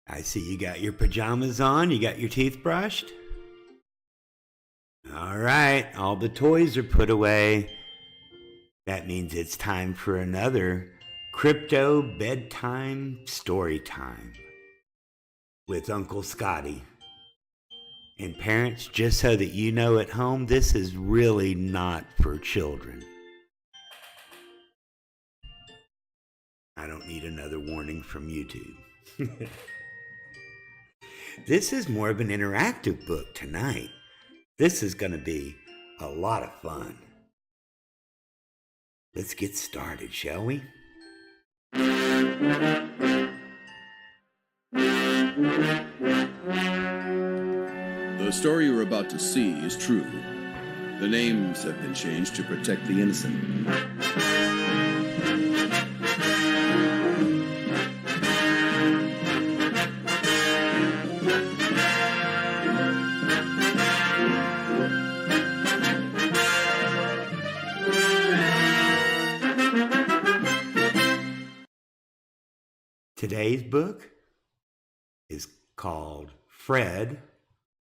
I see you got your pajamas on, you got your teeth brushed. All right, all the toys are put away. That means it's time for another Crypto Bedtime Storytime with Uncle Scotty. And parents, just so that you know at home, this is really not for children. I don't need another warning from YouTube. This is more of an interactive book tonight. This is going to be a lot of fun. Let's get started, shall we? The story you're about to see is true. The names have been changed to protect the innocent. Today's book is called Fred,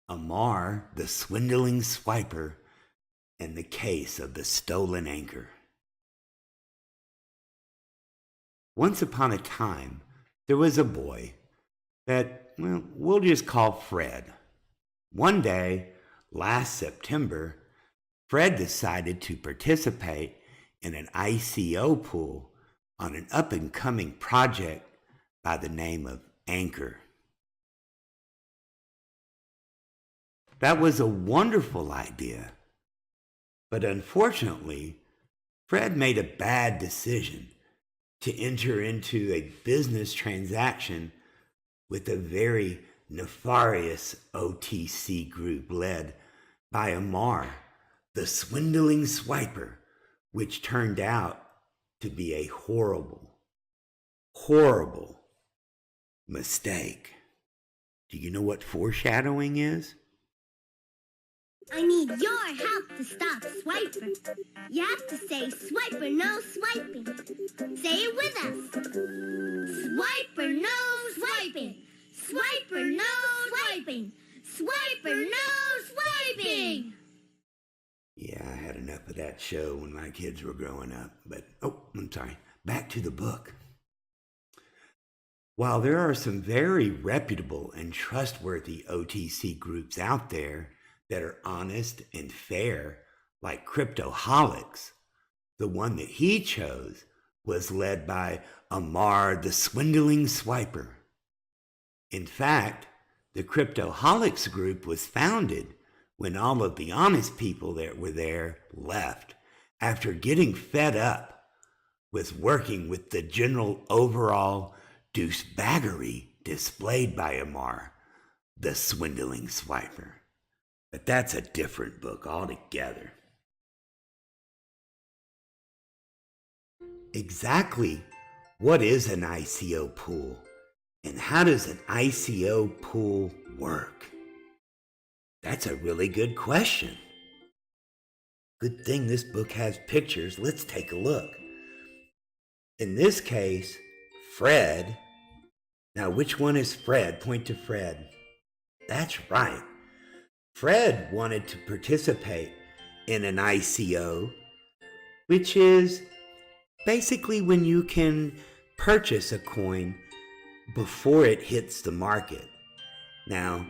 Amar, the Swindling Swipper, and the Case of the Stolen Anchor. Once upon a time, there was a boy that, we'll just call Fred. One day, last September, Fred decided to participate in an ICO pool on an up-and-coming project by the name of ANKR. That was a wonderful idea, but unfortunately, Fred made a bad decision to enter into a business transaction with a very nefarious OTC group led by Amar, the Swindling Swipper, which turned out to be a horrible mistake. Do you know what foreshadowing is? I need your help to stop Swipper. You have to say, Swipper, no swiping. Say it with us. Swipper, no swiping. Swipper, no swiping. Swipper, no swiping. Yeah, I had enough of that show when my kids were growing up. But, I'm sorry. Back to the book. While there are some very reputable and trustworthy OTC groups out there that are honest and fair, like Cryptoholics, the one that he chose was led by Amar, the Swindling Swipper. In fact, the Cryptoholics group was founded when all of the honest people that were there left after getting fed up with working with the general overall douchebaggery displayed by Amar, the Swindling Swipper. But that's a different book altogether. Exactly what is an ICO pool, and how does an ICO pool work? That's a really good question. Good thing this book has pictures. Let's take a look. In this case, Fred. Now, which one is Fred? Point to Fred. That's right. Fred wanted to participate in an ICO, which is basically when you can purchase a coin before it hits the market. Now,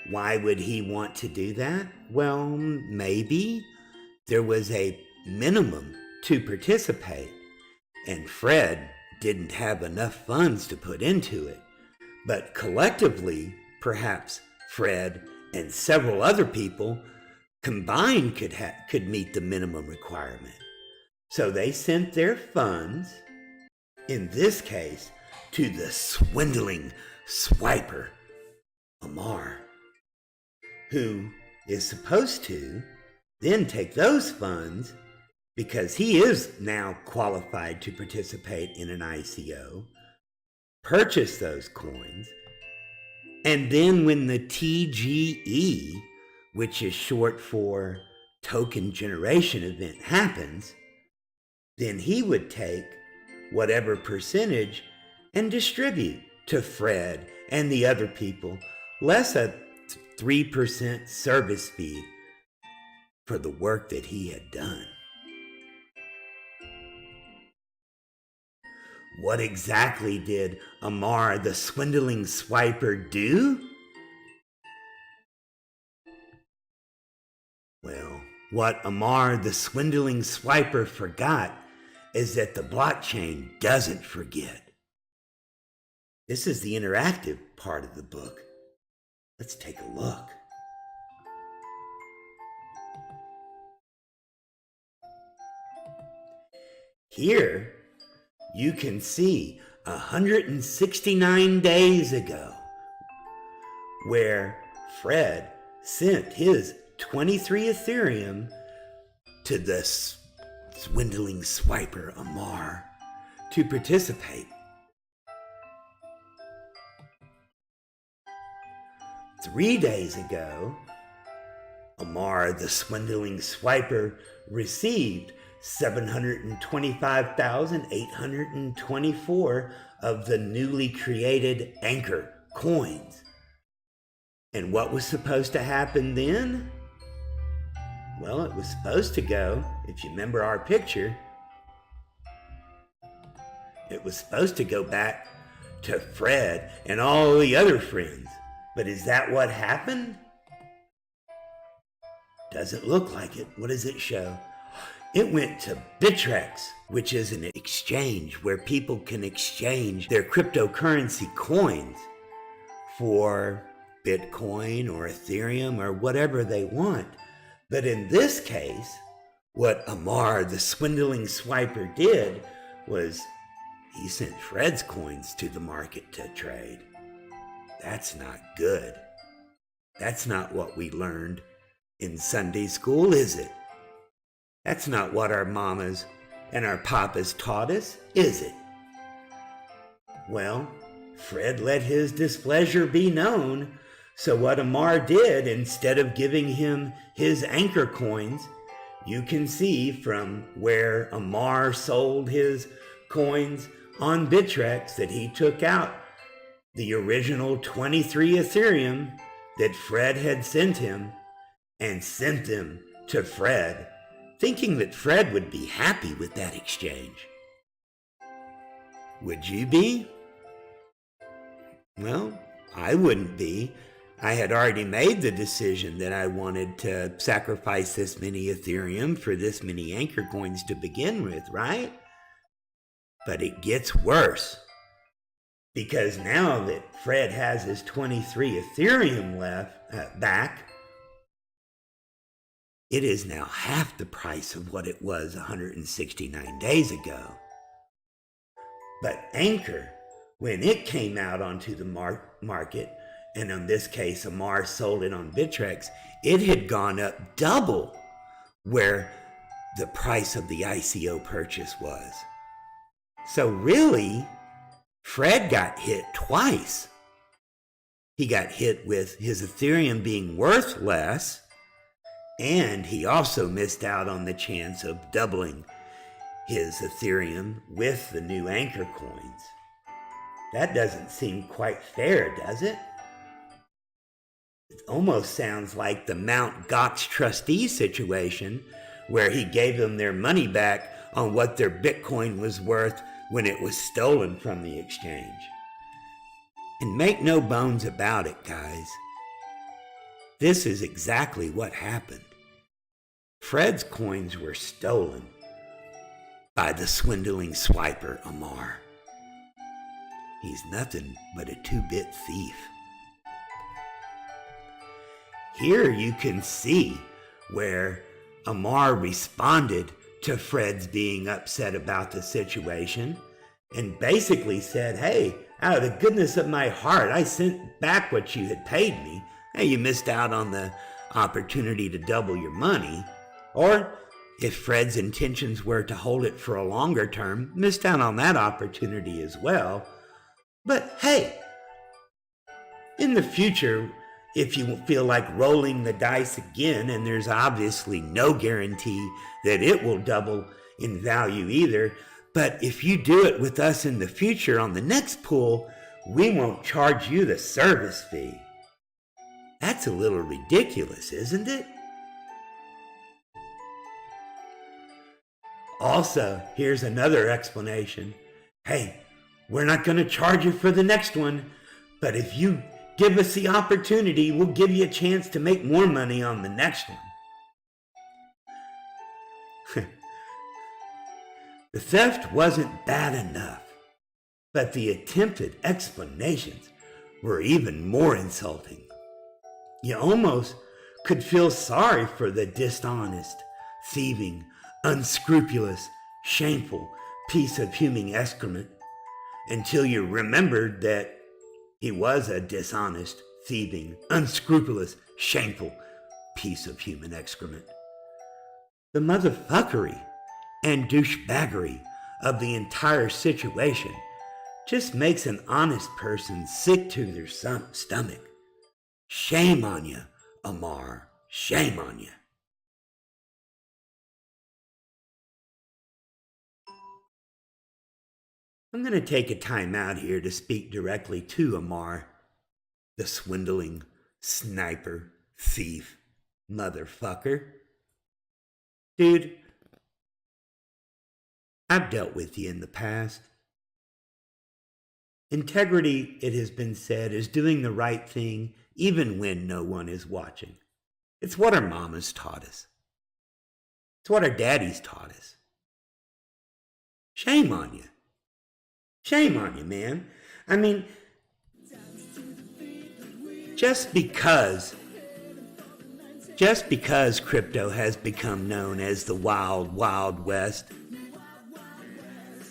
why would he want to do that? Well, maybe there was a minimum to participate, and Fred didn't have enough funds to put into it. But collectively, perhaps Fred and several other people combined could meet the minimum requirement. So they sent their funds, in this case, to the Swindling Swipper, Amar, who is supposed to then take those funds, because he is now qualified to participate in an ICO, purchase those coins, and then when the TGE, which is short for token generation event, happens, then he would take whatever percentage and distribute to Fred and the other people less a 3% service fee for the work that he had done. What exactly did Amar the swindling swiper do? Well, what Amar the swindling swiper forgot is that the blockchain doesn't forget. This is the interactive part of the book. Let's take a look. Here, you can see 169 days ago where Fred sent his 23 Ethereum to the swindling swiper Amar to participate. 3 days ago, Amar the swindling swiper received 725,824 of the newly created ANKR coins. And what was supposed to happen then? Well, it was supposed to go, if you remember our picture, it was supposed to go back to Fred and all the other friends. But is that what happened? Doesn't look like it. What does it show? It went to Bittrex, which is an exchange where people can exchange their cryptocurrency coins for Bitcoin or Ethereum or whatever they want. But in this case, what Amar, the swindling swiper, did was he sent Fred's coins to the market to trade. That's not good. That's not what we learned in Sunday school, is it? That's not what our mamas and our papas taught us, is it? Well, Fred let his displeasure be known, so what Amar did, instead of giving him his ANKR coins, you can see from where Amar sold his coins on Bittrex that he took out the original 23 Ethereum that Fred had sent him and sent them to Fred, thinking that Fred would be happy with that exchange. Would you be? Well, I wouldn't be. I had already made the decision that I wanted to sacrifice this many Ethereum for this many ANKR coins to begin with, right? But it gets worse. Because now that Fred has his 23 Ethereum back, it is now half the price of what it was 169 days ago. But ANKR, when it came out onto the market, and in this case Amar sold it on Bittrex, it had gone up double where the price of the ICO purchase was. So really, Fred got hit twice. He got hit with his Ethereum being worth less, and he also missed out on the chance of doubling his Ethereum with the new ANKR coins. That doesn't seem quite fair, does it? It almost sounds like the Mt. Gox trustee situation, where he gave them their money back on what their Bitcoin was worth when it was stolen from the exchange. And make no bones about it, guys. This is exactly what happened. Fred's coins were stolen by the swindling swiper Amar. He's nothing but a 2-bit thief. Here you can see where Amar responded to Fred's being upset about the situation and basically said, hey, out of the goodness of my heart, I sent back what you had paid me. Hey, you missed out on the opportunity to double your money. Or if Fred's intentions were to hold it for a longer term, missed out on that opportunity as well. But hey, in the future, if you feel like rolling the dice again, and there's obviously no guarantee that it will double in value either, but if you do it with us in the future on the next pool, we won't charge you the service fee. That's a little ridiculous, isn't it? Also, here's another explanation. Hey, we're not going to charge you for the next one, but if you give us the opportunity, we'll give you a chance to make more money on the next one. The theft wasn't bad enough, but the attempted explanations were even more insulting. You almost could feel sorry for the dishonest, thieving, unscrupulous, shameful piece of human excrement until you remembered that he was a dishonest, thieving, unscrupulous, shameful piece of human excrement. The motherfuckery and douchebaggery of the entire situation just makes an honest person sick to their stomach. Shame on you, Amar. Shame on you. I'm going to take a time out here to speak directly to Amar, the swindling, sniper, thief, motherfucker. Dude, I've dealt with you in the past. Integrity, it has been said, is doing the right thing even when no one is watching. It's what our mamas taught us. It's what our daddies taught us. Shame on you. Shame on you, man. I mean, just because crypto has become known as the Wild Wild West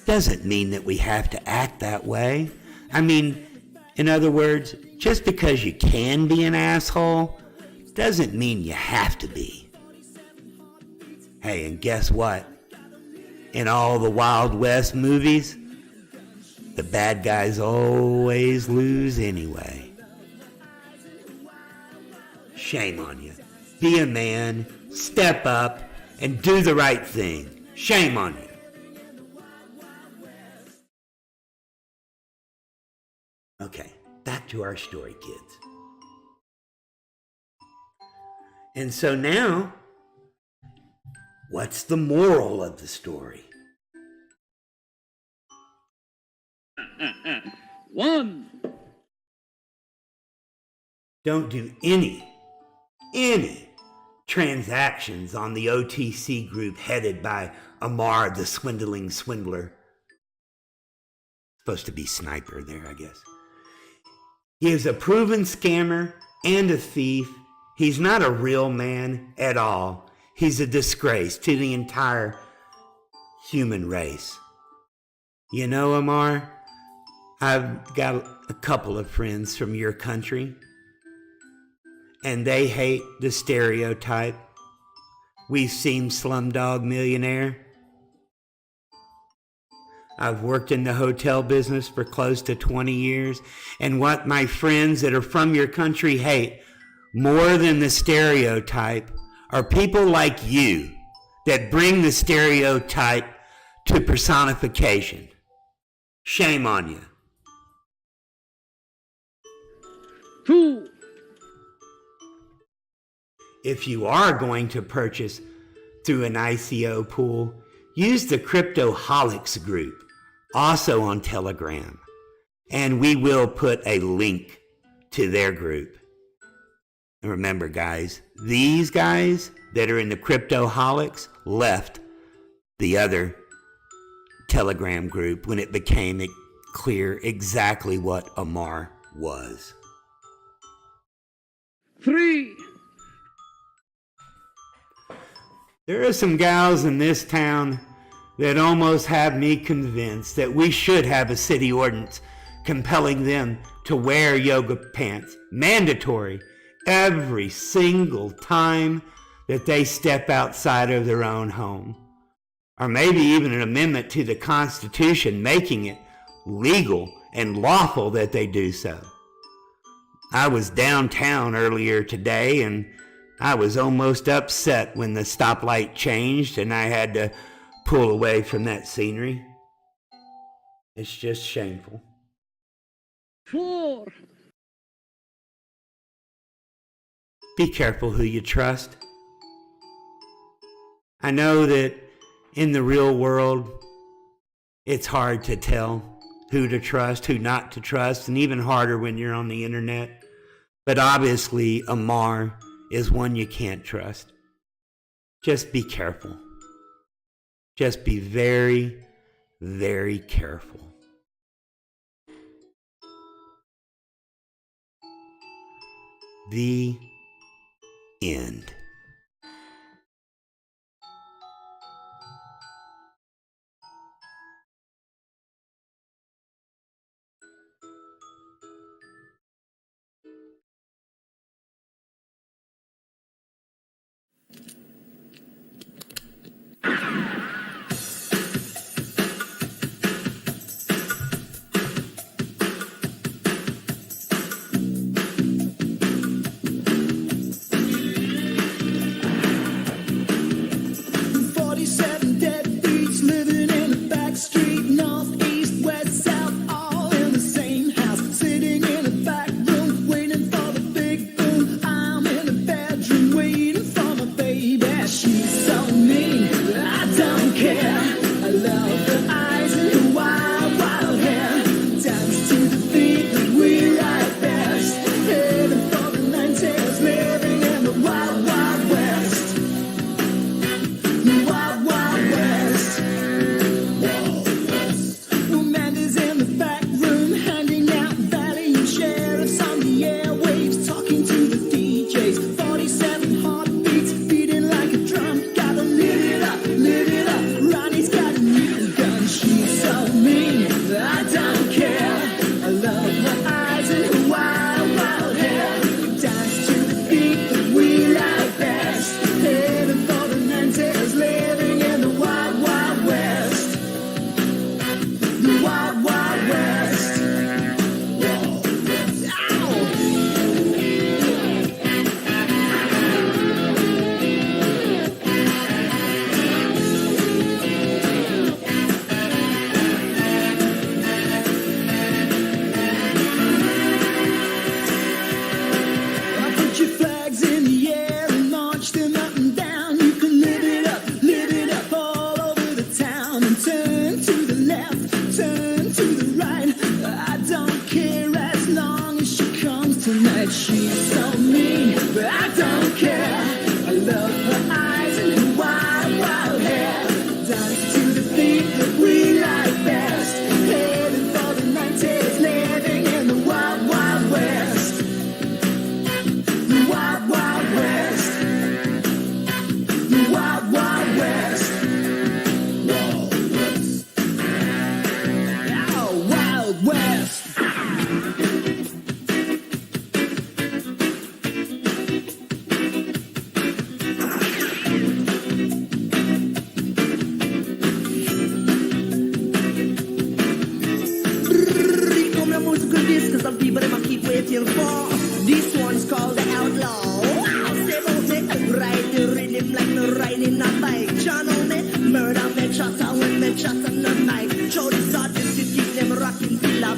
doesn't mean that we have to act that way. I mean, in other words, just because you can be an asshole doesn't mean you have to be. Hey, and guess what? In all the Wild West movies, the bad guys always lose anyway. Shame on you. Be a man, step up, and do the right thing. Shame on you. Okay, back to our story, kids. And so now, what's the moral of the story? 1. Don't do any transactions on the OTC group headed by Amar, the swindling swindler. Supposed to be sniper there, I guess. He is a proven scammer and a thief. He's not a real man at all. He's a disgrace to the entire human race. You know, Amar, I've got a couple of friends from your country, and they hate the stereotype. We've seen Slumdog Millionaire. I've worked in the hotel business for close to 20 years, and what my friends that are from your country hate more than the stereotype are people like you that bring the stereotype to personification. Shame on you. 2. If you are going to purchase through an ICO pool, use the Cryptoholics group, also on Telegram, and we will put a link to their group. And remember, guys, these guys that are in the Cryptoholics left the other Telegram group when it became clear exactly what Amar was. 3. There are some gals in this town that almost have me convinced that we should have a city ordinance compelling them to wear yoga pants, mandatory, every single time that they step outside of their own home. Or maybe even an amendment to the Constitution making it legal and lawful that they do so. I was downtown earlier today and I was almost upset when the stoplight changed and I had to pull away from that scenery. It's just shameful. 4, Be careful who you trust. I know that in the real world, it's hard to tell who to trust, who not to trust, and even harder when you're on the internet. But obviously, Amar is one you can't trust. Just be careful. Just be very, very careful. The end.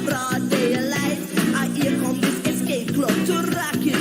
Broad daylight, I hear come this escape club to rock you.